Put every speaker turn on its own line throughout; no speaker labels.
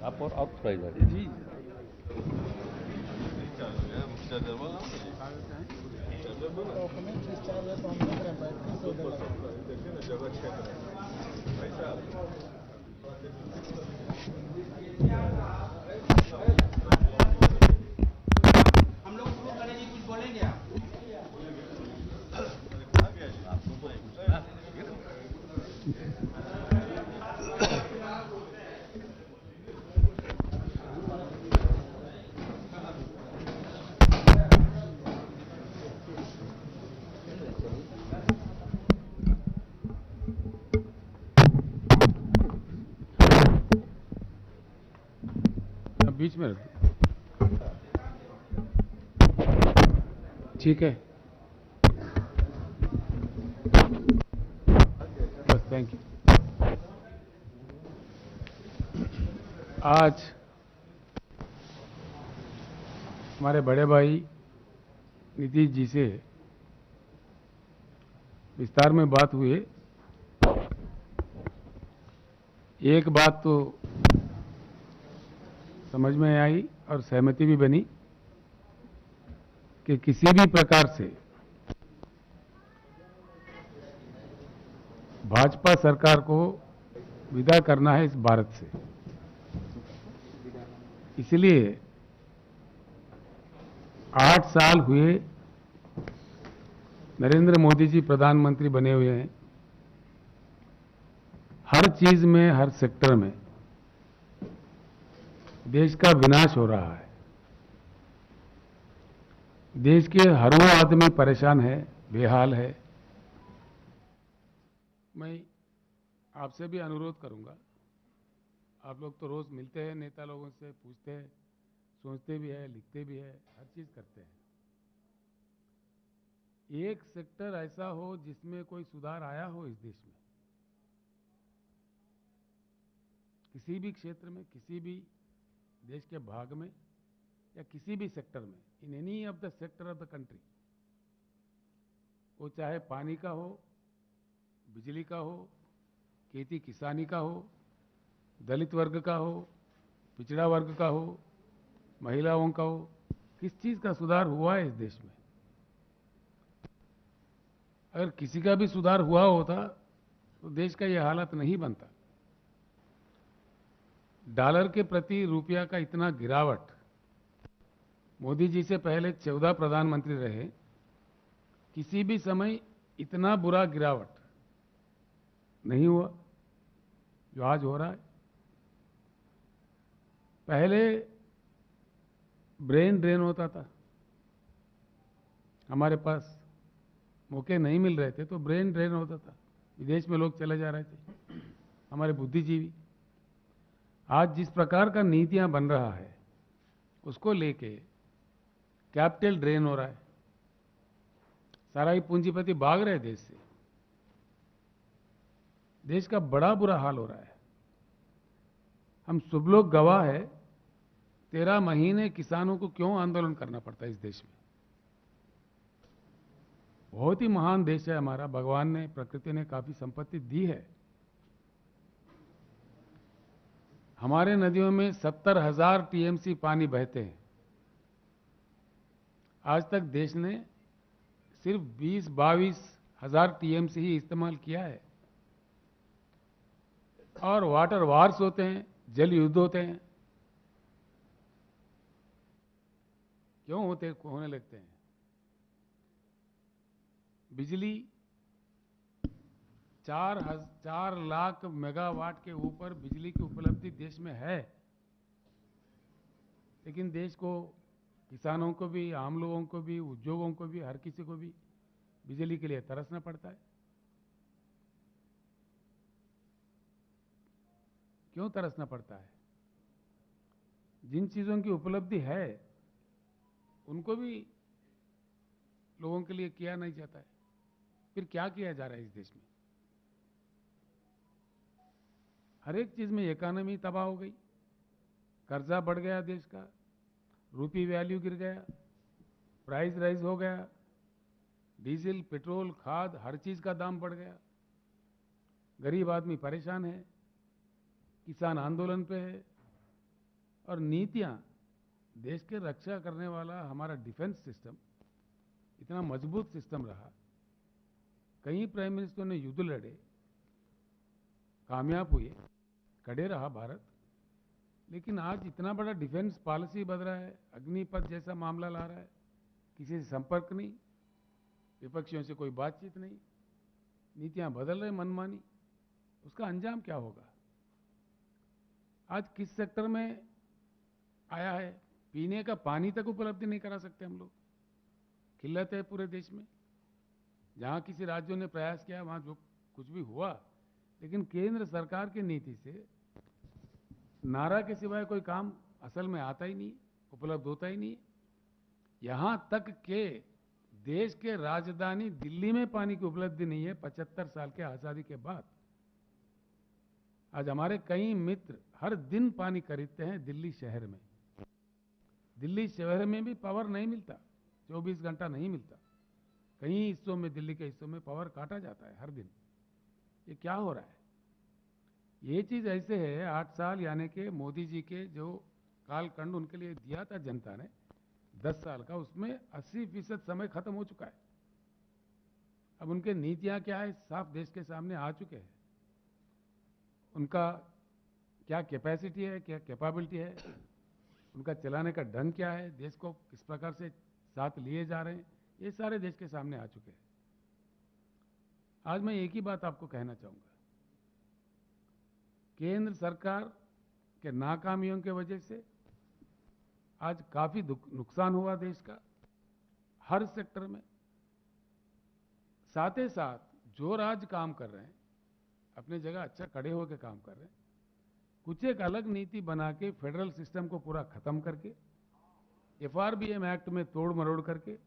Up or outside?
जी
हम लोग शुरू करें जी, कुछ बोलेंगे आप?
अब बीच में रख ठीक है बस थैंक यू। आज हमारे बड़े भाई नीतीश जी से विस्तार में बात हुई। एक बात तो समझ में आई और सहमति भी बनी कि किसी भी प्रकार से भाजपा सरकार को विदा करना है इस भारत से। इसलिए 8 साल हुए नरेंद्र मोदी जी प्रधानमंत्री बने हुए हैं। हर चीज में, हर सेक्टर में देश का विनाश हो रहा है। देश के हर वो आदमी परेशान है, बेहाल है। मैं आपसे भी अनुरोध करूंगा, आप लोग तो रोज मिलते हैं, नेता लोगों से पूछते हैं, सोचते भी है, लिखते भी है, हर चीज करते हैं। एक सेक्टर ऐसा हो जिसमें कोई सुधार आया हो इस देश में, किसी भी क्षेत्र में, किसी भी देश के भाग में या किसी भी सेक्टर में, in any of the sector of the country, वो चाहे पानी का हो, बिजली का हो, खेती किसानी का हो, दलित वर्ग का हो, पिछड़ा वर्ग का हो, महिलाओं का हो, किस चीज का सुधार हुआ है इस देश में? अगर किसी का भी सुधार हुआ होता तो देश का यह हालत नहीं बनता। डॉलर के प्रति रुपया का इतना गिरावट, मोदी जी से पहले 14 प्रधानमंत्री रहे, किसी भी समय इतना बुरा गिरावट नहीं हुआ जो आज हो रहा है। पहले ब्रेन ड्रेन होता था, हमारे पास मौके नहीं मिल रहे थे तो ब्रेन ड्रेन होता था, विदेश में लोग चले जा रहे थे, हमारे बुद्धिजीवी। आज जिस प्रकार का नीतियां बन रहा है उसको लेके कैपिटल ड्रेन हो रहा है, सारा ही पूंजीपति भाग रहे देश से। देश का बड़ा बुरा हाल हो रहा है। हम सब लोग गवाह है, 13 महीने किसानों को क्यों आंदोलन करना पड़ता है इस देश में। बहुत ही महान देश है हमारा, भगवान ने, प्रकृति ने काफी संपत्ति दी है। हमारे नदियों में 70,000 टीएमसी पानी बहते हैं। आज तक देश ने सिर्फ 20-22 हजार टीएमसी ही इस्तेमाल किया है। और वाटर वार्स होते हैं, जल युद्ध होते हैं, क्यों होने लगते हैं? बिजली 4 लाख मेगावाट के ऊपर बिजली की उपलब्धि देश में है, लेकिन देश को, किसानों को भी, आम लोगों को भी, उद्योगों को भी, हर किसी को भी बिजली के लिए तरसना पड़ता है। क्यों तरसना पड़ता है? जिन चीजों की उपलब्धि है उनको भी लोगों के लिए किया नहीं जाता है। फिर क्या किया जा रहा है इस देश में? हर एक चीज में इकोनॉमी तबाह हो गई, कर्जा बढ़ गया देश का, रूपी वैल्यू गिर गया, प्राइस राइज हो गया, डीजल, पेट्रोल, खाद, हर चीज का दाम बढ़ गया। गरीब आदमी परेशान है, किसान आंदोलन पे है, और नीतियां, देश के रक्षा करने वाला हमारा डिफेंस सिस्टम इतना मजबूत सिस्टम रहा। कई प्राइम मिनिस्टरों ने युद्ध लड़े, कामयाब हुए, खड़े रहा भारत। लेकिन आज इतना बड़ा डिफेंस पॉलिसी बदल रहा है, अग्निपथ जैसा मामला ला रहा है, किसी से संपर्क नहीं, विपक्षियों से कोई बातचीत नहीं, नीतियां बदल रहे मनमानी। उसका अंजाम क्या होगा? आज किस सेक्टर में आया है? पीने का पानी तक उपलब्ध नहीं करा सकते हम लोग। किल्लत है पूरे देश में। जहां किसी राज्यों ने प्रयास किया वहां जो कुछ भी हुआ, लेकिन केंद्र सरकार की नीति से नारा के सिवाय कोई काम असल में आता ही नहीं, उपलब्ध होता ही नहीं। यहां तक के देश के राजधानी दिल्ली में पानी की उपलब्धि नहीं है 75 साल के आजादी के बाद। आज हमारे कई मित्र हर दिन पानी खरीदते हैं दिल्ली शहर में। दिल्ली शहर में भी पावर नहीं मिलता, 24 घंटा नहीं मिलता। कई हिस्सों में, दिल्ली के हिस्सों में पावर काटा जाता है हर दिन। ये क्या हो रहा है? ये चीज ऐसे है, 8 साल यानी कि मोदी जी के जो कालखंड उनके लिए दिया था जनता ने 10 साल का, उसमें 80% समय खत्म हो चुका है। अब उनके नीतियां क्या है साफ देश के सामने आ चुके हैं। उनका क्या कैपेसिटी है, क्या कैपेबिलिटी है, उनका चलाने का ढंग क्या है, देश को किस प्रकार से साथ लिए जा रहे हैं, ये सारे देश के सामने आ चुके हैं। आज मैं एक ही बात आपको कहना चाहूंगा, केंद्र सरकार के नाकामियों की वजह से आज काफी नुकसान हुआ देश का हर सेक्टर में। साथ ही साथ जो राज्य काम कर रहे हैं अपने जगह अच्छा खड़े होकर काम कर रहे हैं, कुछ एक अलग नीति बना के फेडरल सिस्टम को पूरा खत्म करके एफआरबीएम एक्ट में तोड़ मरोड़ करके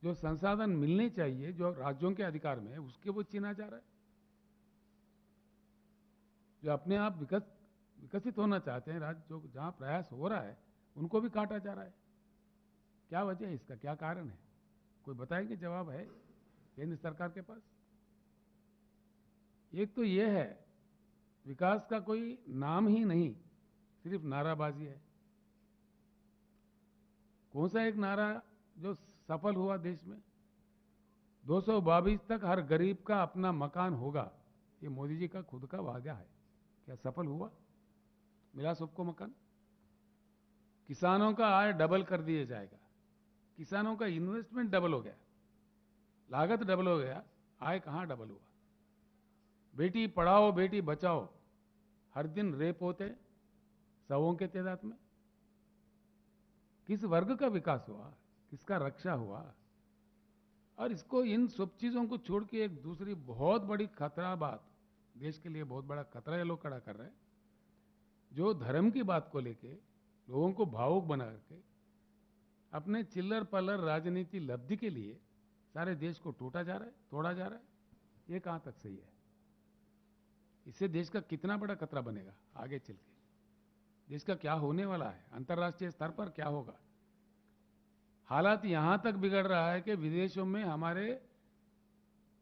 जो संसाधन मिलने चाहिए जो राज्यों के अधिकार में है उसके वो छीना जा रहा है। जो अपने आप विकसित होना चाहते हैं राज्य, जो जहां प्रयास हो रहा है उनको भी काटा जा रहा है। क्या वजह है इसका, क्या कारण है? कोई बताएंगे? जवाब है केंद्र सरकार के पास? एक तो ये है, विकास का कोई नाम ही नहीं, सिर्फ नाराबाजी है। कौन सा एक नारा जो सफल हुआ देश में? 222 तक हर गरीब का अपना मकान होगा, ये मोदी जी का खुद का वादा है। क्या सफल हुआ? मिला सबको मकान? किसानों का आय डबल कर दिया जाएगा। किसानों का इन्वेस्टमेंट डबल हो गया, लागत डबल हो गया, आय कहां डबल हुआ? बेटी पढ़ाओ बेटी बचाओ, हर दिन रेप होते सौों के तादाद में। किस वर्ग का विकास हुआ, किसका रक्षा हुआ? और इसको, इन सब चीजों को छोड़ के एक दूसरी बहुत बड़ी खतरा बात, देश के लिए बहुत बड़ा खतरा ये लोग खड़ा कर रहे हैं, जो धर्म की बात को लेके लोगों को भावुक बना करके अपने चिल्लर पल्लर राजनीति लब्धि के लिए सारे देश को टूटा जा रहा है, तोड़ा जा रहा है। ये कहां तक सही है? इससे देश का कितना बड़ा खतरा बनेगा आगे चल के? देश का क्या होने वाला है? अंतर्राष्ट्रीय स्तर पर क्या होगा? हालात यहां तक बिगड़ रहा है कि विदेशों में हमारे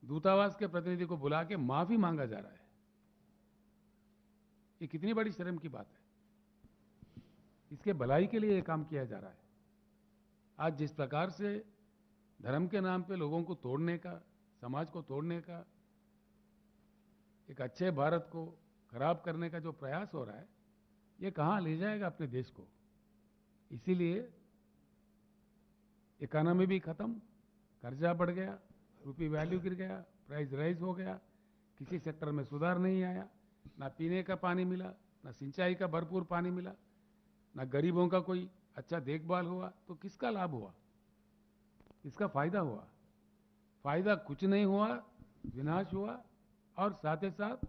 दूतावास के प्रतिनिधि को बुला के माफी मांगा जा रहा है। ये कितनी बड़ी शर्म की बात है। इसके भलाई के लिए ये काम किया जा रहा है। आज जिस प्रकार से धर्म के नाम पे लोगों को तोड़ने का, समाज को तोड़ने का, एक अच्छे भारत को खराब करने का जो प्रयास हो रहा है, ये कहां ले जाएगा अपने देश को? इसीलिए इकोनॉमी भी खत्म, कर्जा बढ़ गया, रुपी वैल्यू गिर गया, प्राइस राइज हो गया, किसी सेक्टर में सुधार नहीं आया, ना पीने का पानी मिला, ना सिंचाई का भरपूर पानी मिला, ना गरीबों का कोई अच्छा देखभाल हुआ। तो किसका लाभ हुआ, किसका फायदा हुआ? फायदा कुछ नहीं हुआ, विनाश हुआ। और साथ ही साथ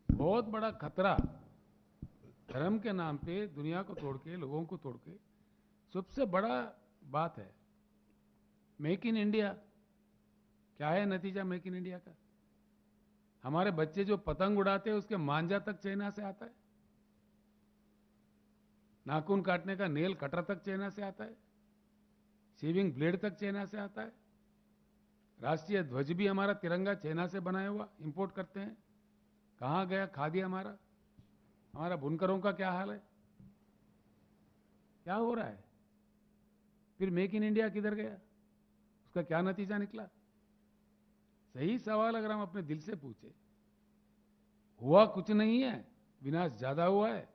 बहुत बड़ा खतरा, धर्म के नाम पे दुनिया को तोड़ के, लोगों को तोड़ के। सबसे बड़ा बात है मेक इन इंडिया। क्या है नतीजा मेक इन इंडिया का? हमारे बच्चे जो पतंग उड़ाते हैं उसके मांझा तक चाइना से आता है, नाखून काटने का नेल कटर तक चाइना से आता है, शेविंग ब्लेड तक चाइना से आता है, राष्ट्रीय ध्वज भी हमारा तिरंगा चाइना से बनाया हुआ इंपोर्ट करते हैं। कहां गया खादी हमारा? हमारा बुनकरों का क्या हाल है? क्या हो रहा है? फिर मेक इन इंडिया किधर गया? उसका क्या नतीजा निकला? सही सवाल अगर हम अपने दिल से पूछे, हुआ कुछ नहीं है, विनाश ज्यादा हुआ है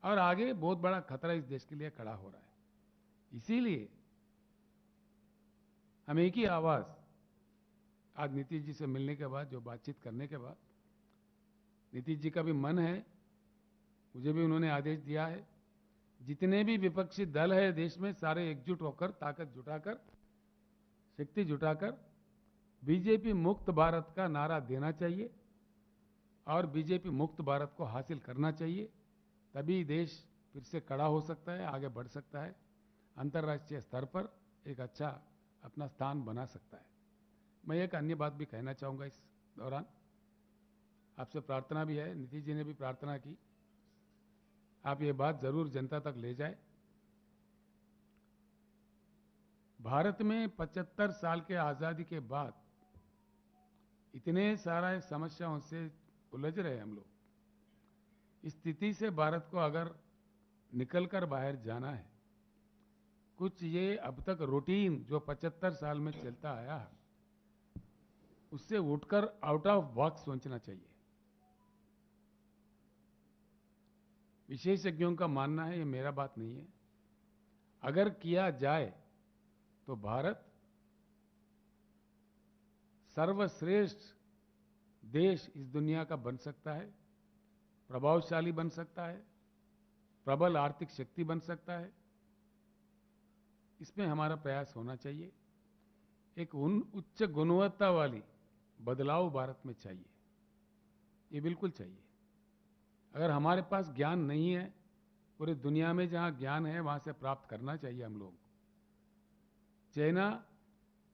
और आगे बहुत बड़ा खतरा इस देश के लिए खड़ा हो रहा है। इसीलिए हम एक ही आवाज आज नीतीश जी से मिलने के बाद, जो बातचीत करने के बाद, नीतीश जी का भी मन है, मुझे भी उन्होंने आदेश दिया है, जितने भी विपक्षी दल है देश में सारे एकजुट होकर, ताकत जुटाकर, शक्ति जुटाकर बीजेपी मुक्त भारत का नारा देना चाहिए और बीजेपी मुक्त भारत को हासिल करना चाहिए। तभी देश फिर से खड़ा हो सकता है, आगे बढ़ सकता है, अंतर्राष्ट्रीय स्तर पर एक अच्छा अपना स्थान बना सकता है। मैं एक अन्य बात भी कहना चाहूंगा इस दौरान, आपसे प्रार्थना भी है, नीतीश जी ने भी प्रार्थना की, आप ये बात जरूर जनता तक ले जाए। भारत में 75 साल के आजादी के बाद इतने सारा समस्याओं से उलझ रहे हम लोग। इस स्थिति से भारत को अगर निकलकर बाहर जाना है, कुछ ये अब तक रूटीन जो 75 साल में चलता आया है, उससे उठकर आउट ऑफ बॉक्स सोचना चाहिए। विशेषज्ञों का मानना है, ये मेरा बात नहीं है, अगर किया जाए तो भारत सर्वश्रेष्ठ देश इस दुनिया का बन सकता है, प्रभावशाली बन सकता है, प्रबल आर्थिक शक्ति बन सकता है। इसमें हमारा प्रयास होना चाहिए। एक उच्च गुणवत्ता वाली बदलाव भारत में चाहिए, ये बिल्कुल चाहिए। अगर हमारे पास ज्ञान नहीं है, पूरी दुनिया में जहां ज्ञान है वहां से प्राप्त करना चाहिए हम लोग। चाइना,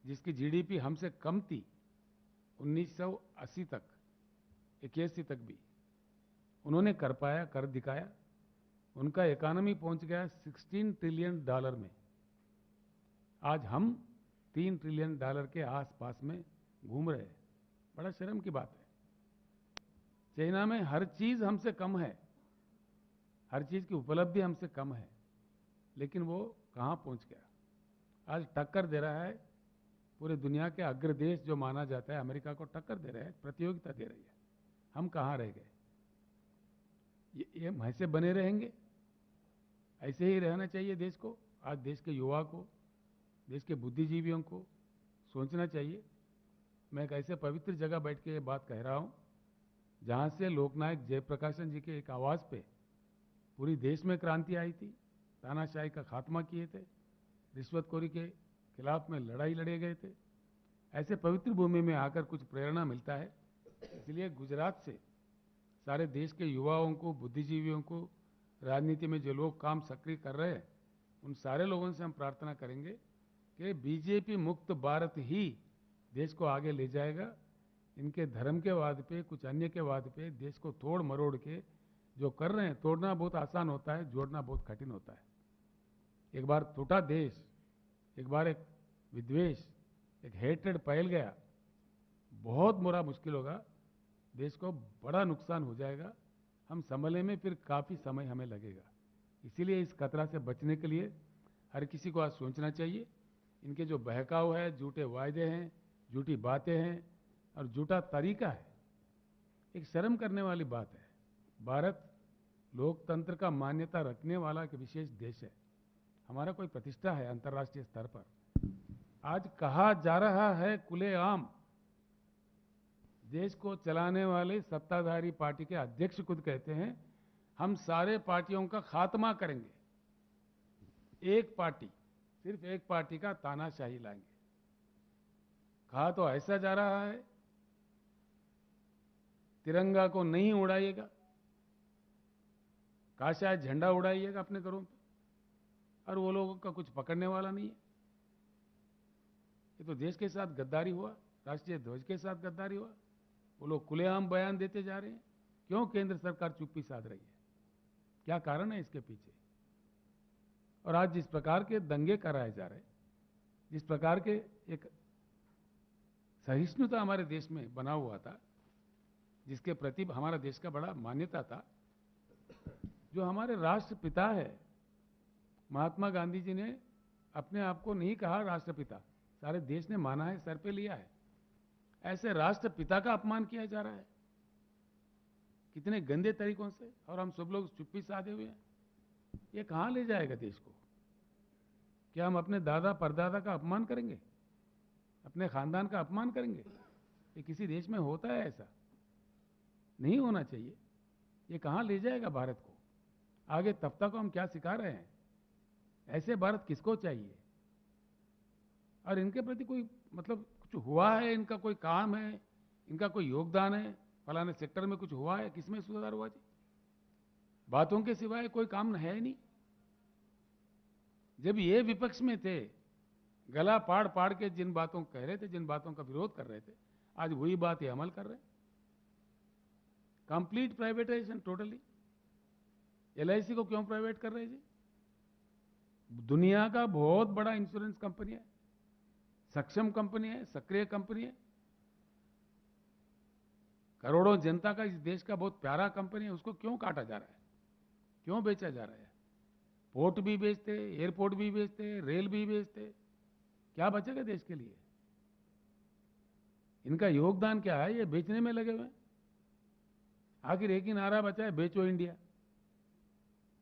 जिसकी जीडीपी हमसे कम थी 1980 तक, 81 तक भी, उन्होंने कर पाया, कर दिखाया। उनका इकोनॉमी पहुंच गया $16 ट्रिलियन में। आज हम $3 ट्रिलियन के आसपास में घूम रहे हैं। बड़ा शर्म की बात है। चाइना में हर चीज हमसे कम है, हर चीज की उपलब्धि हमसे कम है, लेकिन वो कहां पहुंच गया? आज टक्कर दे रहा है पूरे दुनिया के अग्र देश जो माना जाता है, अमेरिका को टक्कर दे रहा है, प्रतियोगिता दे रही है। हम कहां रह गए? ये हम ऐसे बने रहेंगे? ऐसे ही रहना चाहिए देश को। आज देश के युवा को, देश के बुद्धिजीवियों को सोचना चाहिए। मैं एक ऐसे पवित्र जगह बैठ के ये बात कह रहा हूं जहां से लोकनायक जयप्रकाशन जी के एक आवाज पे पूरी देश में क्रांति आई थी, तानाशाही का खात्मा किए थे, रिश्वतखोरी के खिलाफ में लड़ाई लड़े गए थे। ऐसे पवित्र भूमि में आकर कुछ प्रेरणा मिलता है। इसलिए गुजरात से सारे देश के युवाओं को, बुद्धिजीवियों को, राजनीति में जो लोग काम सक्रिय कर रहे हैं, उन सारे लोगों से हम प्रार्थना करेंगे कि बीजेपी मुक्त भारत ही देश को आगे ले जाएगा। इनके धर्म के वाद पे, कुछ अन्य के वाद पे देश को तोड़ मरोड़ के जो कर रहे हैं, तोड़ना बहुत आसान होता है, जोड़ना बहुत कठिन होता है। एक बार टूटा देश, एक बार एक विद्वेष, एक हेट्रेड फैल गया, बहुत बुरा मुश्किल होगा, देश को बड़ा नुकसान हो जाएगा। हम संभलने में फिर काफी समय हमें लगेगा। इसीलिए इस खतरा से बचने के लिए हर किसी को आज सोचना चाहिए। इनके जो बहकाव है, झूठे वायदे हैं, झूठी बातें हैं और झूठा तरीका है, एक शर्म करने वाली बात है। भारत लोकतंत्र का मान्यता रखने वाला एक विशेष देश है, हमारा कोई प्रतिष्ठा है अंतर्राष्ट्रीय स्तर पर। आज कहा जा रहा है खुलेआम, देश को चलाने वाले सत्ताधारी पार्टी के अध्यक्ष खुद कहते हैं हम सारे पार्टियों का खात्मा करेंगे, एक पार्टी, सिर्फ एक पार्टी का तानाशाही लाएंगे। कहा तो ऐसा जा रहा है तिरंगा को नहीं उड़ाइएगा, कहा शायद झंडा उड़ाइएगा अपने घरों पे, और वो लोगों का कुछ पकड़ने वाला नहीं है। ये तो देश के साथ गद्दारी हुआ, राष्ट्रीय ध्वज के साथ गद्दारी हुआ। वो लोग खुलेआम बयान देते जा रहे हैं। क्यों केंद्र सरकार चुप्पी साध रही है? क्या कारण है इसके पीछे? और आज जिस प्रकार के दंगे कराए जा रहे हैं, जिस प्रकार के एक सहिष्णुता हमारे देश में बना हुआ था, जिसके प्रति हमारा देश का बड़ा मान्यता था, जो हमारे राष्ट्रपिता है महात्मा गांधी जी ने अपने आप को नहीं कहा राष्ट्रपिता, सारे देश ने माना है, सर पे लिया है। ऐसे राष्ट्रपिता का अपमान किया जा रहा है कितने गंदे तरीकों से, और हम सब लोग चुप्पी साधे हुए हैं। ये कहां ले जाएगा देश को? क्या हम अपने दादा परदादा का अपमान करेंगे, अपने खानदान का अपमान करेंगे? ये किसी देश में होता है? ऐसा नहीं होना चाहिए। ये कहां ले जाएगा भारत को? आगे तफ्ता को हम क्या सिखा रहे हैं? ऐसे भारत किसको चाहिए? और इनके प्रति कोई मतलब कुछ हुआ है, इनका कोई काम है, इनका कोई योगदान है, फलाने सेक्टर में कुछ हुआ है? किसमें सुधार हुआ जी? बातों के सिवाय कोई काम है नहीं। जब ये विपक्ष में थे, गला पाड़ पाड़ के जिन बातों को कह रहे थे, जिन बातों का विरोध कर रहे थे, आज वही बात ये अमल कर रहे हैं। Complete privatisation totally. एलआईसी को क्यों प्राइवेट कर रहे हैं जी? दुनिया का बहुत बड़ा इंश्योरेंस कंपनी है, सक्षम कंपनी है, सक्रिय कंपनी है, करोड़ों जनता का, इस देश का बहुत प्यारा कंपनी है। उसको क्यों काटा जा रहा है, क्यों बेचा जा रहा है? पोर्ट भी बेचते, एयरपोर्ट भी बेचते, रेल भी बेचते, क्या बचेगा देश के लिए? इनका योगदान क्या है? ये बेचने में लगे हुए हैं। आखिर एक ही नारा बचा है, बेचो इंडिया।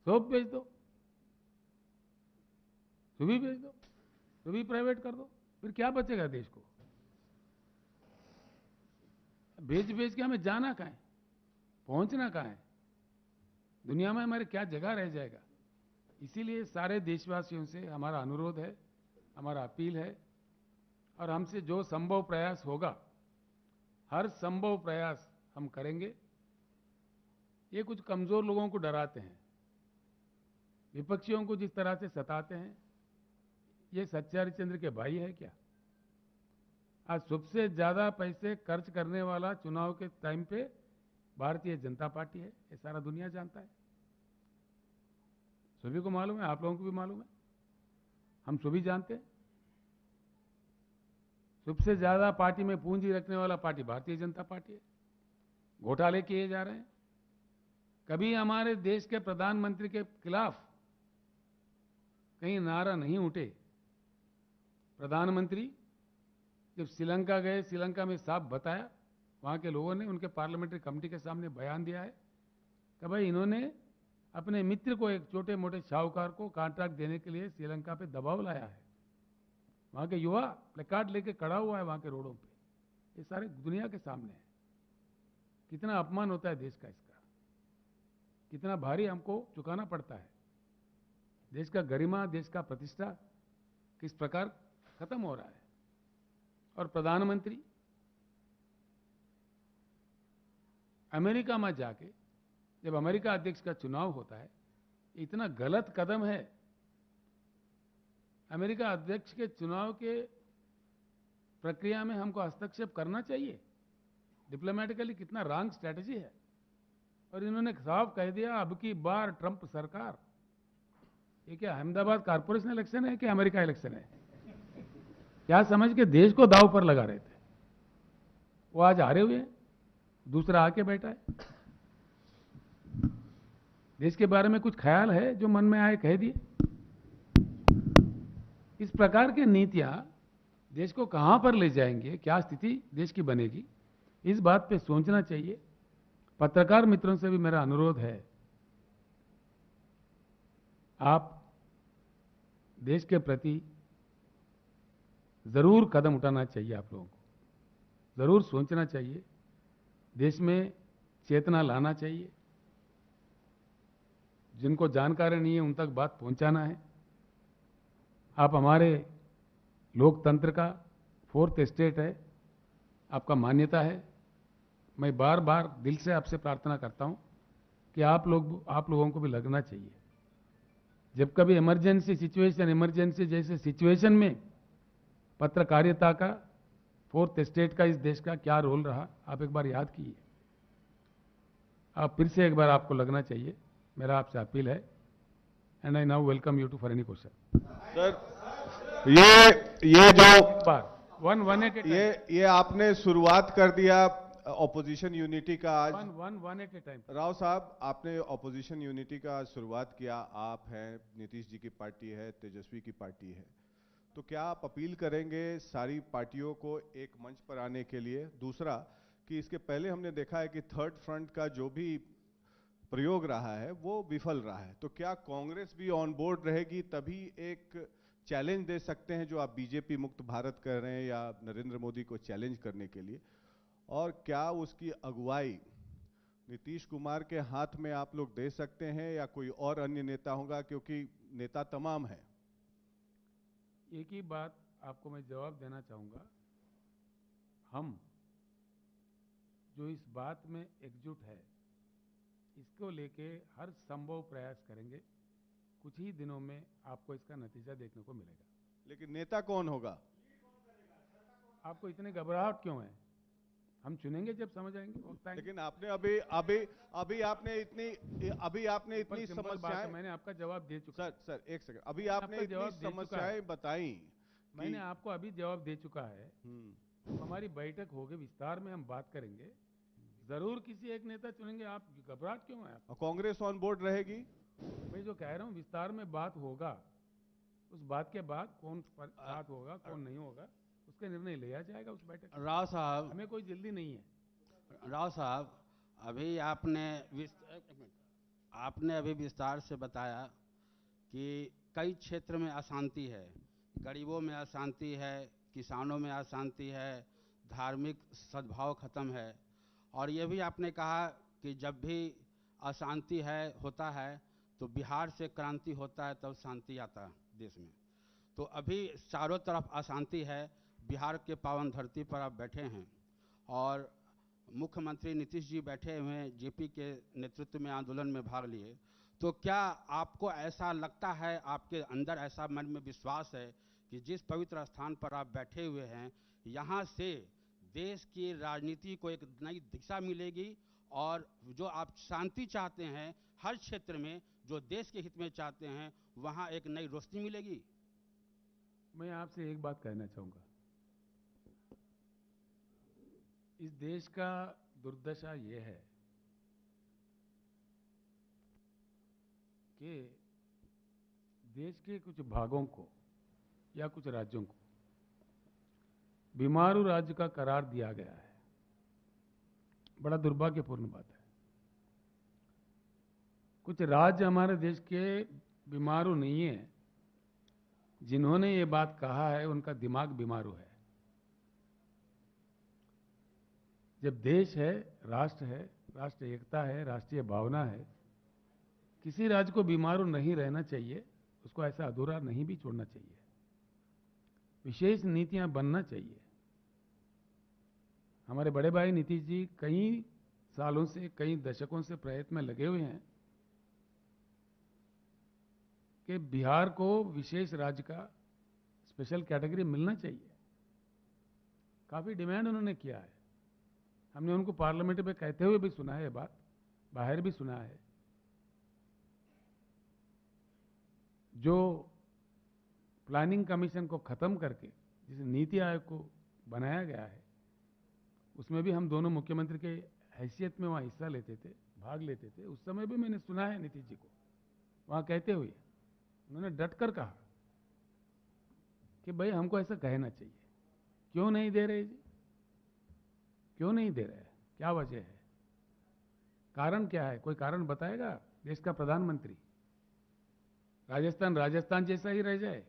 सब बेच दो, तो भी बेच दो, तो भी प्राइवेट कर दो, फिर क्या बचेगा देश को? बेच बेच के हमें जाना कहाँ है, पहुंचना कहाँ है? दुनिया में हमारे क्या जगह रह जाएगा? इसीलिए सारे देशवासियों से हमारा अनुरोध है, हमारा अपील है, और हमसे जो संभव प्रयास होगा, हर संभव प्रयास हम करेंगे। ये कुछ कमजोर लोगों को डराते हैं, विपक्षियों को जिस तरह से सताते हैं, ये सच्चे हरिश्चंद्र के भाई है क्या? आज सबसे ज्यादा पैसे खर्च करने वाला चुनाव के टाइम पे भारतीय जनता पार्टी है, ये सारा दुनिया जानता है, सभी को मालूम है, आप लोगों को भी मालूम है, हम सभी जानते हैं। सबसे ज्यादा पार्टी में पूंजी रखने वाला पार्टी भारतीय जनता पार्टी है। घोटाले किए जा रहे हैं। कभी हमारे देश के प्रधानमंत्री के खिलाफ कहीं नारा नहीं उठे। प्रधानमंत्री जब श्रीलंका गए, श्रीलंका में साफ बताया, वहां के लोगों ने उनके पार्लियामेंट्री कमेटी के सामने बयान दिया है कि भाई इन्होंने अपने मित्र को, एक छोटे मोटे शाहूकार को कॉन्ट्रैक्ट देने के लिए श्रीलंका पे दबाव लाया है। वहां के युवा प्लेकार्ड लेके खड़ा हुआ है वहां के रोडों पे, ये सारे दुनिया के सामने है। कितना अपमान होता है देश का, इसका कितना भारी हमको चुकाना पड़ता है। देश का गरिमा, देश का प्रतिष्ठा किस प्रकार खत्म हो रहा है। और प्रधानमंत्री अमेरिका में जाके, जब अमेरिका अध्यक्ष का चुनाव होता है, इतना गलत कदम है। अमेरिका अध्यक्ष के चुनाव के प्रक्रिया में हमको हस्तक्षेप करना चाहिए? डिप्लोमेटिकली कितना रॉन्ग स्ट्रेटजी है। और इन्होंने साफ कह दिया, अब की बार ट्रंप सरकार। ये क्या अहमदाबाद कारपोरेशन इलेक्शन है कि अमेरिका इलेक्शन है? क्या समझ के देश को दांव पर लगा रहे थे? वो आज हारे हुए हैं, दूसरा आके बैठा है। देश के बारे में कुछ ख्याल है जो मन में आए कह दिए। इस प्रकार की नीतियां देश को कहां पर ले जाएंगे, क्या स्थिति देश की बनेगी, इस बात पे सोचना चाहिए। पत्रकार मित्रों से भी मेरा अनुरोध है, आप देश के प्रति जरूर कदम उठाना चाहिए। आप लोगों को जरूर सोचना चाहिए, देश में चेतना लाना चाहिए। जिनको जानकारी नहीं है उन तक बात पहुंचाना है। आप हमारे लोकतंत्र का फोर्थ स्टेट है, आपका मान्यता है। मैं बार बार दिल से आपसे प्रार्थना करता हूं कि आप लोगों को भी लगना चाहिए। जब कभी इमरजेंसी सिचुएशन, इमरजेंसी जैसे सिचुएशन में पत्रकारिता का, फोर्थ स्टेट का इस देश का क्या रोल रहा, आप एक बार याद कीजिए। आप फिर से एक बार आपको लगना चाहिए, मेरा आपसे अपील है। And I now welcome you to for any question.
Sir, ये जो
बार 118
ये आपने शुरुआत कर दिया ऑपोजिशन यूनिटी का आज
one at a time.
Rao साहब, आपने ऑपोजिशन यूनिटी का शुरुआत किया। आप हैं, नीतीश जी की पार्टी है, तेजस्वी की पार्टी है, तो क्या आप अपील करेंगे सारी पार्टियों को एक मंच पर आने के लिए? दूसरा कि इसके पहले हमने देखा है कि थर्ड फ्रंट का जो भी प्रयोग रहा है वो विफल रहा है, तो क्या कांग्रेस भी ऑन बोर्ड रहेगी तभी एक चैलेंज दे सकते हैं जो आप बीजेपी मुक्त भारत कर रहे हैं या नरेंद्र मोदी को चैलेंज करने के लिए? और क्या उसकी अगुवाई नीतीश कुमार के हाथ में आप लोग दे सकते हैं या कोई और अन्य नेता होगा, क्योंकि नेता तमाम हैं?
एक ही बात आपको मैं जवाब देना चाहूंगा, हम जो इस बात में एकजुट है इसको लेके हर संभव प्रयास करेंगे। कुछ ही दिनों में आपको इसका नतीजा देखने को मिलेगा।
लेकिन नेता कौन होगा?
आपको इतने घबराहट क्यों है? हम चुनेंगे जब समझ आएंगे, वक्त आएंगे।
लेकिन आपने अभी आपने इतनी
सिंपल बात है,
समस्याएं।
मैंने आपका जवाब दे चुका।
सर एक सेकंड, अभी आपने
आपका
इतनी
जवाब दे चुका है।
समस्याएं बताई।
मैंने आपको अभी जवाब दे चुका है। हमारी बैठक होगी, विस्तार में हम बात करेंगे, जरूर किसी एक नेता चुनेंगे। आप घबराहट क्यों है?
और कांग्रेस ऑन बोर्ड रहेगी?
मैं जो कह रहा हूँ, विस्तार में बात होगा, उस बात के बाद कौन साथ होगा कौन नहीं होगा उसका निर्णय लिया जाएगा उस बैठक में।
राव साहब,
हमें कोई जल्दी नहीं है।
राव साहब, अभी आपने अभी विस्तार से बताया कि कई क्षेत्र में अशांति है, गरीबों में अशांति है, किसानों में अशांति है, धार्मिक सद्भाव खत्म है, और ये भी आपने कहा कि जब भी अशांति होता है तो बिहार से क्रांति होता है, तब शांति आता है देश में। तो अभी चारों तरफ अशांति है। बिहार के पावन धरती पर आप बैठे हैं और मुख्यमंत्री नीतीश जी बैठे हुए हैं, जेपी के नेतृत्व में आंदोलन में भाग लिए। तो क्या आपको ऐसा लगता है, आपके अंदर ऐसा मन में विश्वास है कि जिस पवित्र स्थान पर आप बैठे हुए हैं, यहाँ से देश की राजनीति को एक नई दिशा मिलेगी और जो आप शांति चाहते हैं हर क्षेत्र में, जो देश के हित में चाहते हैं, वहाँ एक नई रोशनी मिलेगी?
मैं आपसे एक बात कहना चाहूंगा, इस देश का दुर्दशा ये है कि देश के कुछ भागों को या कुछ राज्यों को बीमारू राज्य का करार दिया गया है। बड़ा दुर्भाग्यपूर्ण बात है। कुछ राज्य हमारे देश के बीमारू नहीं है, जिन्होंने ये बात कहा है उनका दिमाग बीमारू है। जब देश है, राष्ट्र एकता है, राष्ट्रीय भावना है, किसी राज्य को बीमारू नहीं रहना चाहिए, उसको ऐसा अधूरा नहीं भी छोड़ना चाहिए। विशेष नीतियां बनना चाहिए। हमारे बड़े भाई नीतीश जी कई सालों से, कई दशकों से प्रयत्न में लगे हुए हैं कि बिहार को विशेष राज्य का स्पेशल कैटेगरी मिलना चाहिए। काफी डिमांड उन्होंने किया है। हमने उनको पार्लियामेंट में कहते हुए भी सुना है, ये बात बाहर भी सुना है। जो प्लानिंग कमीशन को खत्म करके जिसे नीति आयोग को बनाया गया है, उसमें भी हम दोनों मुख्यमंत्री के हैसियत में वहां हिस्सा लेते थे, भाग लेते थे। उस समय भी मैंने सुना है नीतीश जी को वहां कहते हुए, उन्होंने डटकर कहा कि भाई हमको ऐसा कहना चाहिए। क्यों नहीं दे रहे जी? क्यों नहीं दे रहे? क्या वजह है? कारण क्या है? कोई कारण बताएगा? देश का प्रधानमंत्री राजस्थान जैसा ही रह जाए?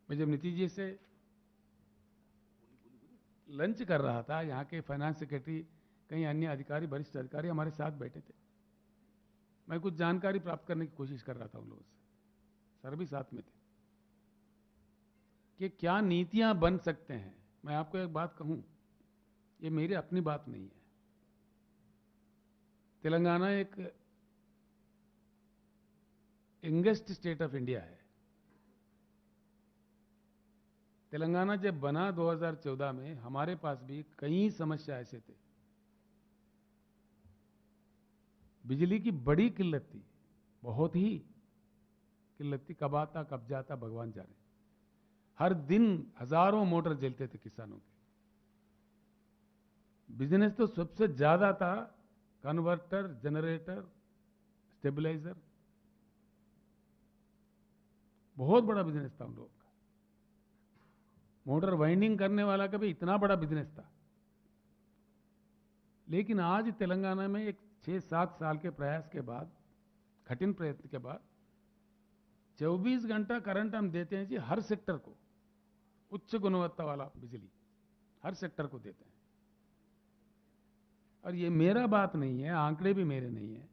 मैं जब नीतीश जी से लंच कर रहा था, यहाँ के फाइनेंस सेक्रेटरी, कई अन्य अधिकारी, वरिष्ठ अधिकारी हमारे साथ बैठे थे। मैं कुछ जानकारी प्राप्त करने की कोशिश कर रहा था उन लोगों से, सर भी साथ में थे, कि क्या नीतियां बन सकते हैं। मैं आपको एक बात कहूं, ये मेरी अपनी बात नहीं है। तेलंगाना एक यंगेस्ट स्टेट ऑफ इंडिया है। तेलंगाना जब बना 2014 में, हमारे पास भी कई समस्या ऐसे थे। बिजली की बड़ी किल्लत थी, बहुत ही किल्लत थी। कब आता कब जाता भगवान जाने। हर दिन हजारों मोटर जलते थे किसानों के। बिजनेस तो सबसे ज्यादा था, कन्वर्टर, जनरेटर, स्टेबलाइजर, बहुत बड़ा बिजनेस था उन लोगों का। मोटर वाइंडिंग करने वाला का भी इतना बड़ा बिजनेस था। लेकिन आज तेलंगाना में एक 6-7 साल के प्रयास के बाद, कठिन प्रयत्न के बाद 24 घंटा करंट हम देते हैं जी हर सेक्टर को, उच्च गुणवत्ता वाला बिजली हर सेक्टर को देते हैं। और ये मेरा बात नहीं है, आंकड़े भी मेरे नहीं है।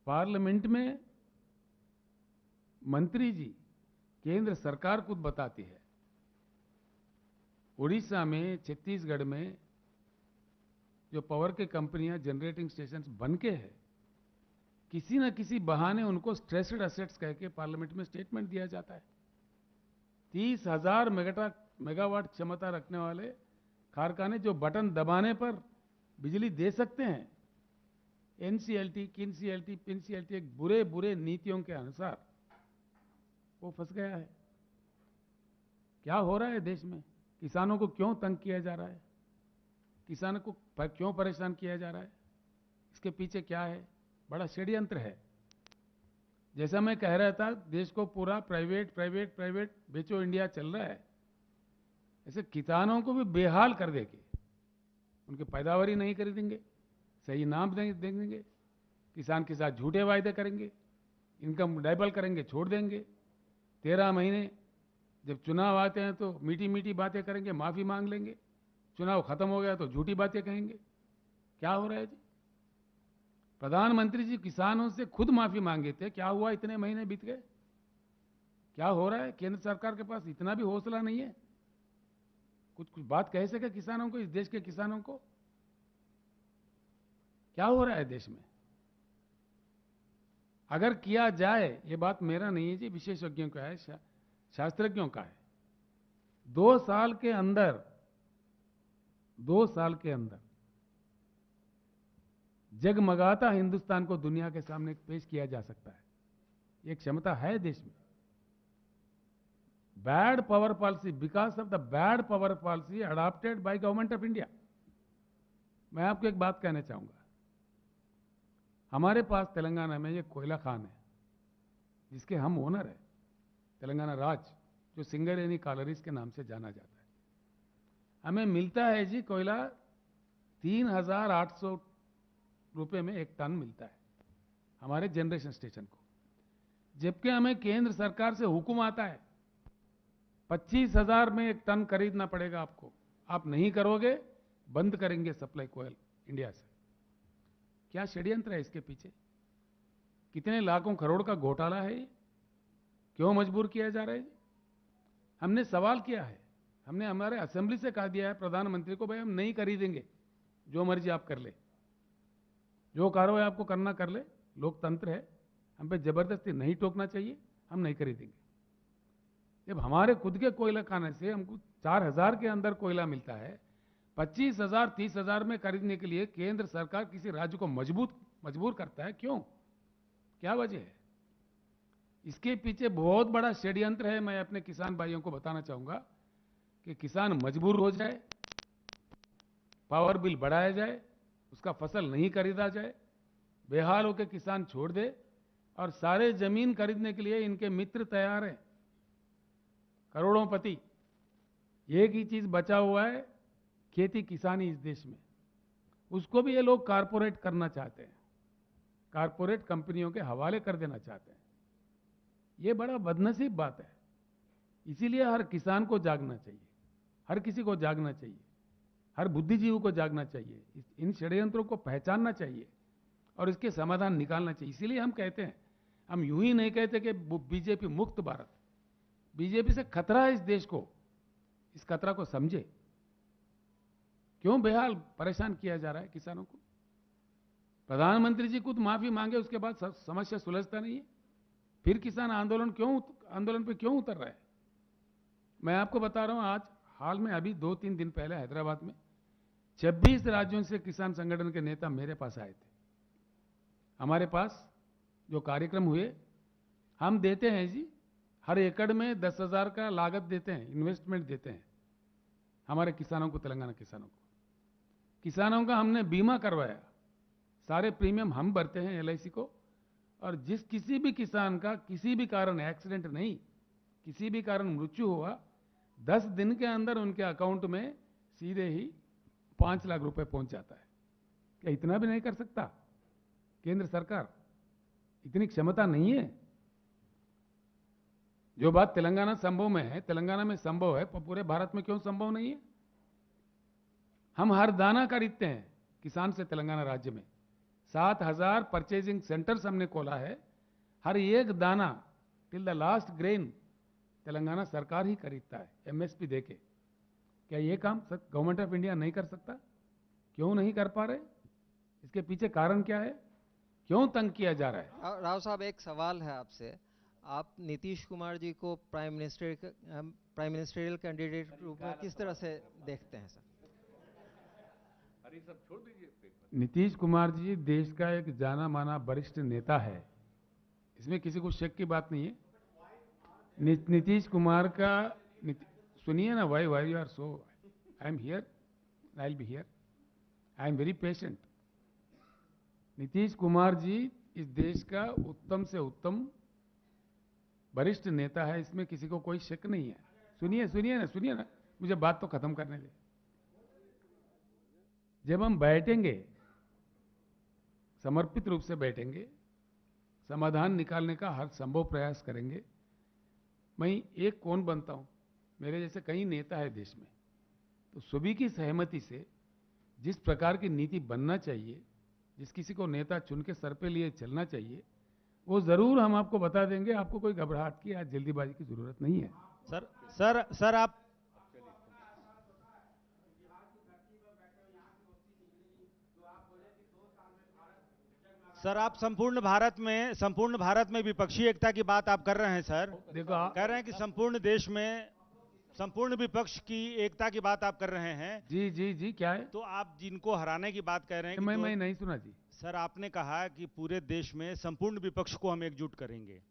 पार्लियामेंट में मंत्री जी, केंद्र सरकार खुद बताती है, उड़ीसा में, छत्तीसगढ़ में जो पावर के कंपनियां, जनरेटिंग स्टेशन बन के है, किसी न किसी बहाने उनको स्ट्रेस्ड एसेट्स कह के पार्लियामेंट में स्टेटमेंट दिया जाता है। 30,000 मेगावाट क्षमता रखने वाले कारखाने जो बटन दबाने पर बिजली दे सकते हैं, एनसीएलटी, किनसीएलटी, पिनसीएलटी, एक बुरे बुरे नीतियों के अनुसार वो फंस गया है। क्या हो रहा है देश में? किसानों को क्यों तंग किया जा रहा है? किसानों को क्यों परेशान किया जा रहा है? इसके पीछे क्या है? बड़ा षड्यंत्र है। जैसा मैं कह रहा था, देश को पूरा प्राइवेट प्राइवेट प्राइवेट बेचो इंडिया चल रहा है, ऐसे किसानों को भी बेहाल कर देंगे। उनकी पैदावारी नहीं खरीदेंगे, सही नाम नहीं देंगे, किसान के साथ झूठे वायदे करेंगे, इनकम डबल करेंगे, छोड़ देंगे। 13 महीने जब चुनाव आते हैं तो मीठी मीठी बातें करेंगे, माफी मांग लेंगे, चुनाव खत्म हो गया तो झूठी बातें कहेंगे। क्या हो रहा है जी? प्रधानमंत्री जी किसानों से खुद माफी मांगे थे, क्या हुआ? इतने महीने बीत गए, क्या हो रहा है? केंद्र सरकार के पास इतना भी हौसला नहीं है कुछ कुछ बात कह सके किसानों को, इस देश के किसानों को? क्या हो रहा है देश में? अगर किया जाए, ये बात मेरा नहीं है जी, विशेषज्ञों का है, शास्त्रज्ञों का है, 2 साल के अंदर जगमगाता हिंदुस्तान को दुनिया के सामने पेश किया जा सकता है। ये क्षमता है देश में। Bad power policy, because of the bad power policy adopted by government of India. मैं आपको एक बात कहना चाहूंगा, हमारे पास तेलंगाना में ये कोयला खान है जिसके हम ओनर है, तेलंगाना राज्य, जो सिंगरेनी कॉलरीज के नाम से जाना जाता है। हमें मिलता है जी कोयला 3,800 रुपए में 1 टन मिलता है हमारे जनरेशन स्टेशन को, जबकि हमें केंद्र सरकार से हुक्म आता है 25,000 में 1 टन खरीदना पड़ेगा आपको, आप नहीं करोगे बंद करेंगे सप्लाई कोयल इंडिया से। क्या षड्यंत्र है इसके पीछे? कितने लाखों करोड़ का घोटाला है ये? क्यों मजबूर किया जा रहा है? हमने सवाल किया है, हमने हमारे असेंबली से कहा दिया है प्रधानमंत्री को, भाई हम नहीं खरीदेंगे, जो मर्जी आप कर ले, जो कार्रवाई आपको करना कर ले, लोकतंत्र है, हम पे जबरदस्ती नहीं टोकना चाहिए, हम नहीं खरीदेंगे। जब हमारे खुद के कोयला खाने से हमको 4,000 के अंदर कोयला मिलता है, 25,000 30,000 में खरीदने के लिए केंद्र सरकार किसी राज्य को मजबूर करता है, क्यों? क्या वजह है? इसके पीछे बहुत बड़ा षड्यंत्र है। मैं अपने किसान भाइयों को बताना चाहूंगा कि किसान मजबूर हो जाए, पावर बिल बढ़ाया जाए, उसका फसल नहीं खरीदा जाए, बेहाल होकर किसान छोड़ दे, और सारे जमीन खरीदने के लिए इनके मित्र तैयार हैं, करोड़ोंपति। एक ही चीज बचा हुआ है, खेती किसानी इस देश में, उसको भी ये लोग कारपोरेट करना चाहते हैं, कारपोरेट कंपनियों के हवाले कर देना चाहते हैं। ये बड़ा बदनसीब बात है। इसीलिए हर किसान को जागना चाहिए, हर किसी को जागना चाहिए, हर बुद्धिजीवी को जागना चाहिए, इन षड्यंत्रों को पहचानना चाहिए और इसके समाधान निकालना चाहिए। इसीलिए हम कहते हैं, हम यूं ही नहीं कहते कि बीजेपी मुक्त भारत, बीजेपी से खतरा है इस देश को, इस खतरा को समझे। क्यों बेहाल परेशान किया जा रहा है किसानों को? प्रधानमंत्री जी खुद माफी मांगे, उसके बाद समस्या सुलझता नहीं है, फिर किसान आंदोलन पे क्यों उतर रहा है? मैं आपको बता रहा हूं, आज हाल में अभी 2-3 दिन पहले हैदराबाद में 26 राज्यों से किसान संगठन के नेता मेरे पास आए थे। हमारे पास जो कार्यक्रम हुए, हम देते हैं जी, हर एकड़ में 10,000 का लागत देते हैं, इन्वेस्टमेंट देते हैं। हमारे किसानों को, तेलंगाना किसानों को। किसानों का हमने बीमा करवाया, सारे प्रीमियम हम भरते हैं LIC को, और जिस किसी भी किसान का किसी भी कारण, एक्सीडेंट नहीं, किसी भी कारण मृत्यु हुआ, 10 दिन के अंदर उनके अकाउंट में सीधे ही 5 लाख रुपए पहुंच जाता है। क्या इतना भी नहीं कर सकता केंद्र सरकार? इतनी क्षमता नहीं है? जो बात तेलंगाना संभव में है, तेलंगाना में संभव है, पूरे भारत में क्यों संभव नहीं है? हम हर दाना खरीदते हैं किसान से तेलंगाना राज्य में। 7,000 परचेजिंग सेंटर्स हमने खोला है। हर एक दाना till the last grain Telangana सरकार ही खरीदता है, MSP देके। क्या ये काम गवर्नमेंट ऑफ इंडिया नहीं कर सकता? क्यों नहीं कर पा रहे? इसके पीछे कारण क्या है? क्यों तंग किया जा रहा है?
राव साहब, एक सवाल है आपसे। आप नीतीश कुमार जी को प्राइम मिनिस्टरियल कैंडिडेट के रूप में किस तरह से देखते हैं सर?
नीतीश कुमार जी देश का एक जाना माना वरिष्ठ नेता है, इसमें किसी को शक की बात नहीं है। नीतीश कुमार का सुनिए ना, why you are so, I am here, I will be here, I am very patient. Nitish Kumar ji इस देश का उत्तम से उत्तम वरिष्ठ नेता है, इसमें किसी को कोई शक नहीं है। सुनिए ना, मुझे बात तो खत्म करने दे। जब हम बैठेंगे, समर्पित रूप से बैठेंगे, समाधान निकालने का हर संभव प्रयास करेंगे। मैं एक कौन बनता हूं, मेरे जैसे कई नेता है देश में, तो सभी की सहमति से जिस प्रकार की नीति बनना चाहिए, जिस किसी को नेता चुन के सर पे लिए चलना चाहिए, वो जरूर हम आपको बता देंगे। आपको कोई घबराहट की या जल्दीबाजी की जरूरत नहीं है।
सर आप संपूर्ण भारत में विपक्षी एकता की बात आप कर रहे हैं सर।
देखो,
कह रहे हैं कि संपूर्ण देश में संपूर्ण विपक्ष की एकता की बात आप कर रहे हैं।
जी क्या है?
तो आप जिनको हराने की बात कह रहे हैं कि
मैं नहीं सुना जी।
सर आपने कहा कि पूरे देश में संपूर्ण विपक्ष को हम एकजुट करेंगे,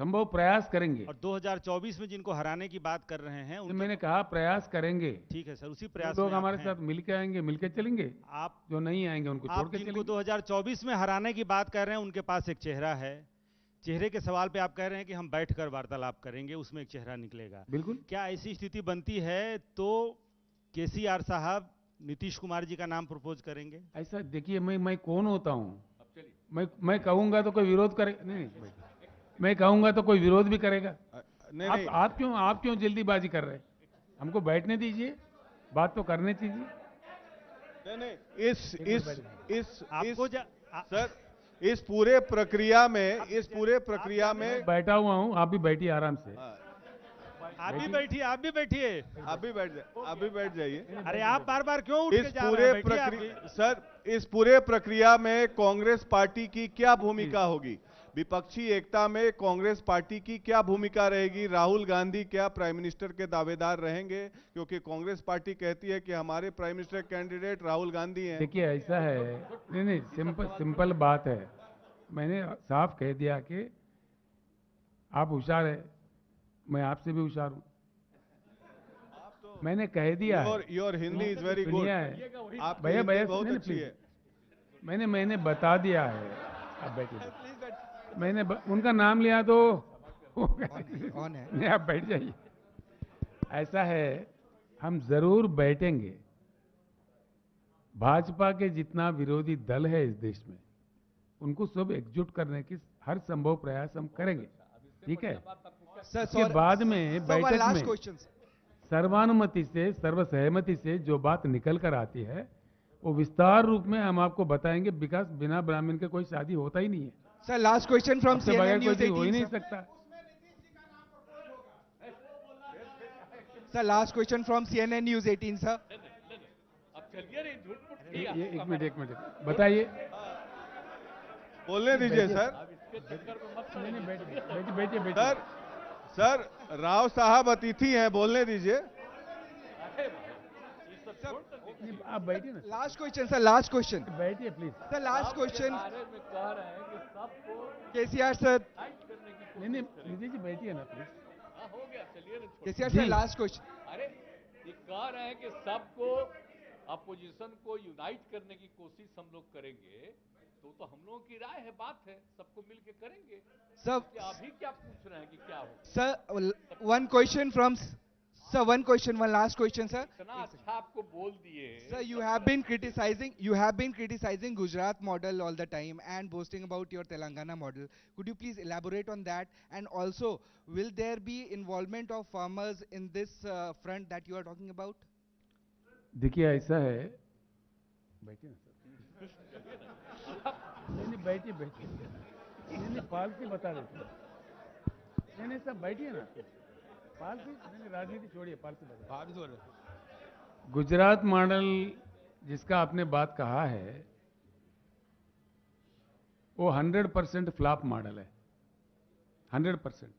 संभव प्रयास करेंगे,
और 2024 में जिनको हराने की बात कर रहे हैं
तो मैंने कहा प्रयास करेंगे।
ठीक है सर, उसी प्रयास
लोग
में
हमारे
आप
साथ मिलके आएंगे, मिलके चलेंगे।
आप
जो नहीं आएंगे उनको छोड़
आप
के
जिनको
चलेंगे।
2024 में हराने की बात कर रहे हैं उनके पास एक चेहरा है। चेहरे के सवाल पे आप कह रहे हैं कि हम बैठकर वार्तालाप करेंगे, उसमें एक चेहरा निकलेगा।
बिल्कुल।
क्या ऐसी स्थिति बनती है तो KCR साहब नीतीश कुमार जी का नाम प्रपोज करेंगे?
ऐसा देखिए, मैं कौन होता हूँ? मैं कहूंगा तो कोई विरोध करेगा? नहीं, मैं कहूंगा तो कोई विरोध भी करेगा।
नहीं,
आप क्यों जल्दीबाजी कर रहे हैं? हमको बैठने दीजिए, बात तो करने दीजिए।
नहीं,
आपको
सर इस पूरे प्रक्रिया में
बैठा हुआ हूँ, आप भी बैठिए आराम से।
आप भी बैठिए
आप भी बैठ जाइए।
अरे आप बार बार क्यों उठ के जा रहे हैं? बैठिए आप भी।
सर इस पूरे प्रक्रिया में कांग्रेस पार्टी की क्या भूमिका होगी? विपक्षी एकता में कांग्रेस पार्टी की क्या भूमिका रहेगी? राहुल गांधी क्या प्राइम मिनिस्टर के दावेदार रहेंगे? क्योंकि कांग्रेस पार्टी कहती है कि हमारे prime minister candidate Rahul Gandhi हैं।
देखिए ऐसा है, नहीं, सिंपल बात है। मैंने साफ कह दिया कि आप होशियार है, मैं आपसे भी होशियार हूं। मैंने कह दिया है।
Your Hindi is very good.
आप भैया
बहुत अच्छी है।
मैंने बता दिया है। आप बैठिए। मैंने उनका नाम लिया तो
कौन है?
नहीं, आप बैठ जाइए। ऐसा है, हम जरूर बैठेंगे। भाजपा के जितना विरोधी दल है इस देश में, उनको सब एकजुट करने की हर संभव प्रयास हम करेंगे। ठीक है? इसके बाद में बैठक में सर्वानुमति से, सर्वसहमति से जो बात निकल कर आती है वो विस्तार रूप में हम आपको बताएंगे। बिकॉज बिना ब्राह्मण के कोई शादी होता ही नहीं है।
Sir last question from CNN News 18
हो ही नहीं सकता।
Sir last question from CNN News 18 sir.
एक मिनट बताइए।
बोलने दीजिए सर।
बैठिए।
सर राव साहब अतिथि हैं, बोलने दीजिए।
आप बैठिए ना।
Last question sir, last question.
बैठिए please.
Sir last question KCR sir.
नहीं, निधि जी बैठिए ना please.
KCR sir last question.
कह रहे हैं कि सबको अपोजिशन को यूनाइट करने की कोशिश हम लोग करेंगे, तो हम लोगों की राय है, बात है, सबको मिल के करेंगे।
Sir,
क्या अभी क्या पूछ रहे हैं कि क्या हो?
sir, one question from, sir, one question, one last question, sir.
इतना अच्छा आपको बोल दिए।
Sir, you have been criticizing Gujarat model all the time and boasting about your Telangana model. Could you please elaborate on that? And also, will there be involvement of farmers in this front that you are talking about?
देखिए ऐसा है, बैठिए ना sir. नहीं नहीं बैठिए बैठिए, नहीं नहीं पालसी बता देते हैं। नहीं नहीं सब बैठिए ना, पालसी नहीं, राजनीति छोड़िए, पालसी बता। गुजरात मॉडल जिसका आपने बात कहा है वो 100% फ्लॉप मॉडल है, 100%।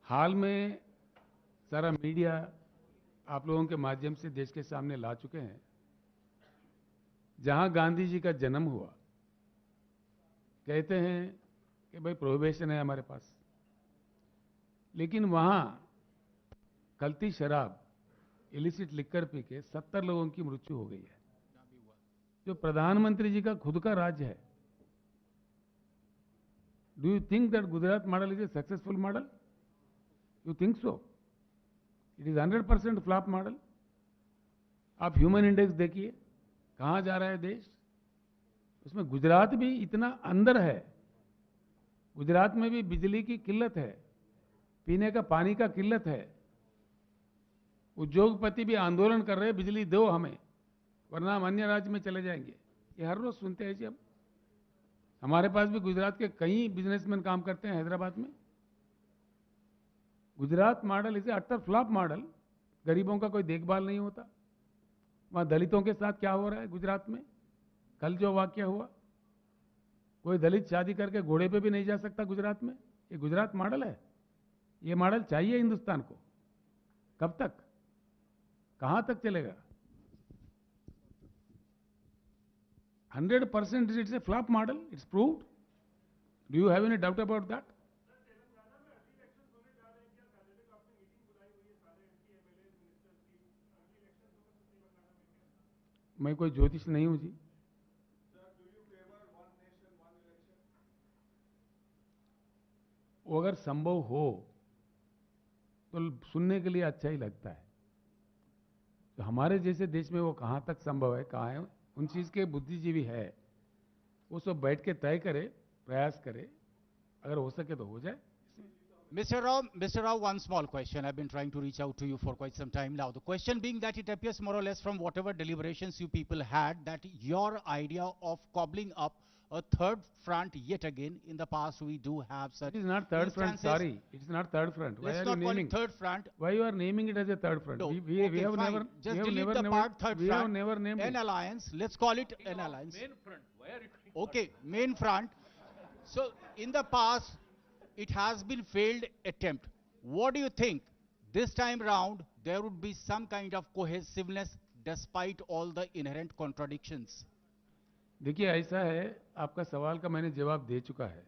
हाल में सारा मीडिया आप लोगों के माध्यम से देश के सामने ला चुके हैं, जहां गांधी जी का जन्म हुआ, कहते हैं कि भाई प्रोहिबिशन है हमारे पास, लेकिन वहां कल्ती शराब, इलिसिट लिकर पी के 70 लोगों की मृत्यु हो गई है, जो प्रधानमंत्री जी का खुद का राज्य है। Do you think that Gujarat model is a successful model? You think so? It is 100% flop model. आप ह्यूमन इंडेक्स देखिए, कहां जा रहा है देश, उसमें गुजरात भी इतना अंदर है। गुजरात में भी बिजली की किल्लत है, पीने का पानी का किल्लत है। उद्योगपति भी आंदोलन कर रहे हैं, बिजली दो हमें, वरना हम अन्य राज्य में चले जाएंगे। ये हर रोज सुनते हैं जी। अब हमारे पास भी गुजरात के कई बिजनेसमैन काम करते हैं हैदराबाद में। Gujarat model is a utter flop model. गरीबों का कोई देखभाल नहीं होता। वहां दलितों के साथ क्या हो रहा है गुजरात में, कल जो वाकया हुआ, कोई दलित शादी करके घोड़े पे भी नहीं जा सकता गुजरात में। ये गुजरात मॉडल है? ये मॉडल चाहिए हिंदुस्तान को? कब तक, कहां तक चलेगा? 100% it's a flop model, it's proved. Do you have any doubt about that? मैं कोई ज्योतिष नहीं हूं जी। वो अगर संभव हो तो सुनने के लिए अच्छा ही लगता है। तो हमारे जैसे देश में वो कहां तक संभव है, कहां है, उन चीज के बुद्धिजीवी है, वो सब बैठ के तय करे, प्रयास करे, अगर हो सके तो हो जाए।
Mr. Rao, one small question. I've been trying to reach out to you for quite some time now. The question being that it appears more or less from whatever deliberations you people had, that your idea of cobbling up a third front yet again, in the past we do have such
It is not third front, sorry. It is not third front. Why
Let's
are
not
you
call
naming
it third front.
Why you are naming it as a third front?
No.
We
Okay,
have
fine.
never,
Just
we have
delete
never,
the
never,
part third
we
front.
have never named
An
it.
alliance. Let's call it an alliance.
Main front, why are you doing
Okay, main front. So in the past, it has been failed attempt. What do you think? This time round, there would be some kind of cohesiveness despite all the inherent contradictions.
देखिए ऐसा है, आपका सवाल का मैंने जवाब दे चुका है।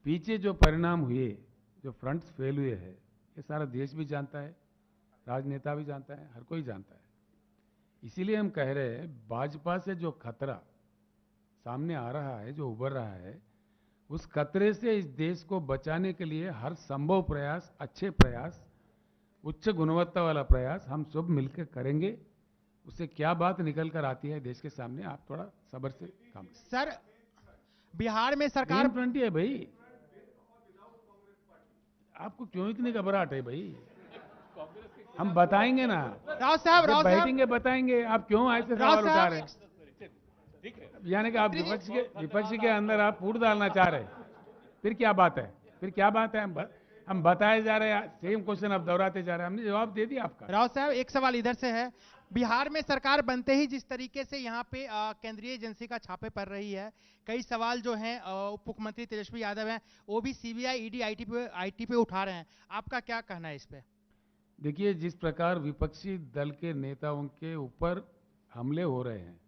पीछे जो परिणाम हुए, जो फ्रंट्स फेल हुए हैं, ये सारा देश भी जानता है, राजनेता भी जानता है, हर कोई जानता है। इसीलिए हम कह रहे हैं, भाजपा से जो खतरा सामने आ रहा है, जो उभर रहा है, उस खतरे से इस देश को बचाने के लिए हर संभव प्रयास, अच्छे प्रयास, उच्च गुणवत्ता वाला प्रयास हम सब मिलकर करेंगे। उससे क्या बात निकल कर आती है देश के सामने, आप थोड़ा सब्र से काम करें।
सर, बिहार में सरकार
फ्रंट है भाई, आपको क्यों इतनी घबराहट है भाई? हम बताएंगे ना,
राव साहब,
जब बैठेंगे बताएंगे। आप क्यों ऐसे सवाल उठा रहे हैं?
ठीक है।
यानी कि आप विपक्ष के अंदर आप फूट डालना चाह रहे हैं। फिर क्या बात है, फिर क्या बात है? हम बताए जा रहे हैं, सेम क्वेश्चन आप दोहराते जा रहे हैं। हमने जवाब दे दिया आपका।
राव साहब, एक सवाल इधर से है। बिहार में सरकार बनते ही जिस तरीके से यहाँ पे केंद्रीय एजेंसी का छापे पड़ रही है, कई सवाल जो हैं उप मुख्यमंत्री तेजस्वी यादव हैं, वो भी सीबीआई, ईडी, आईटी पे उठा रहे हैं। आपका क्या कहना है इस पे?
देखिए, जिस प्रकार विपक्षी दल के नेताओं के ऊपर हमले हो रहे हैं,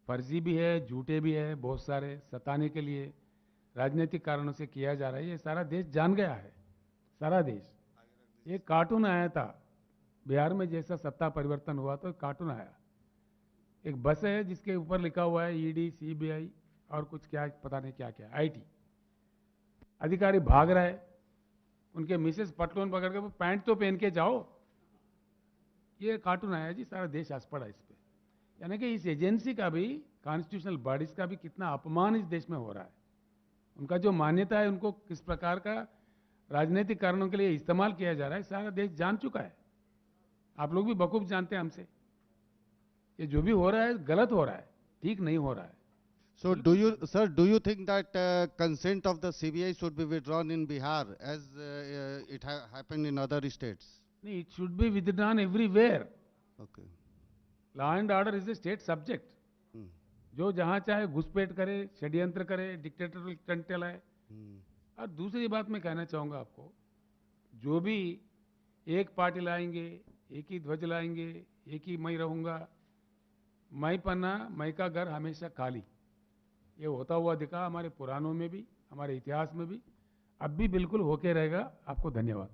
फर्जी भी है, झूठे भी है, बहुत सारे सताने के लिए राजनीतिक कारणों से किया जा रहा है, ये सारा देश जान गया है। सारा देश, एक कार्टून आया था बिहार में जैसा सत्ता परिवर्तन हुआ तो एक कार्टून आया, एक बस है जिसके ऊपर लिखा हुआ है ईडी, सीबीआई और कुछ क्या पता नहीं क्या क्या, आईटी। अधिकारी भाग रहा है, उनके मिसेस पटलून पकड़ के पैंट तो पहन के जाओ। ये कार्टून आया जी, सारा देश हंस पड़ा इस पे। यानी कि इस एजेंसी का भी, कॉन्स्टिट्यूशनल बॉडीज का भी कितना अपमान इस देश में हो रहा है। उनका जो मान्यता है उनको किस प्रकार का राजनीतिक कारणों के लिए इस्तेमाल किया जा रहा है, सारा देश जान चुका है। आप लोग भी बखूब जानते हैं हमसे, ये जो भी हो रहा है गलत हो रहा है, ठीक नहीं हो रहा है।
So do you think that consent of the CBI should be withdrawn in Bihar as it happened in other states?
नहीं, it should be withdrawn everywhere.
Okay.
Law and order is a state subject. जो जहां चाहे घुसपैठ करे, षड्यंत्र करे, dictatorial stunt चलाए। और दूसरी बात मैं कहना चाहूंगा आपको, जो भी एक पार्टी लाएंगे, एक ही ध्वज लाएंगे, एक ही मैं रहूंगा, मैं पन्ना, मैं का घर हमेशा खाली, ये होता हुआ दिखा हमारे पुराणों में भी, हमारे इतिहास में भी, अब भी बिल्कुल होके रहेगा। आपको धन्यवाद।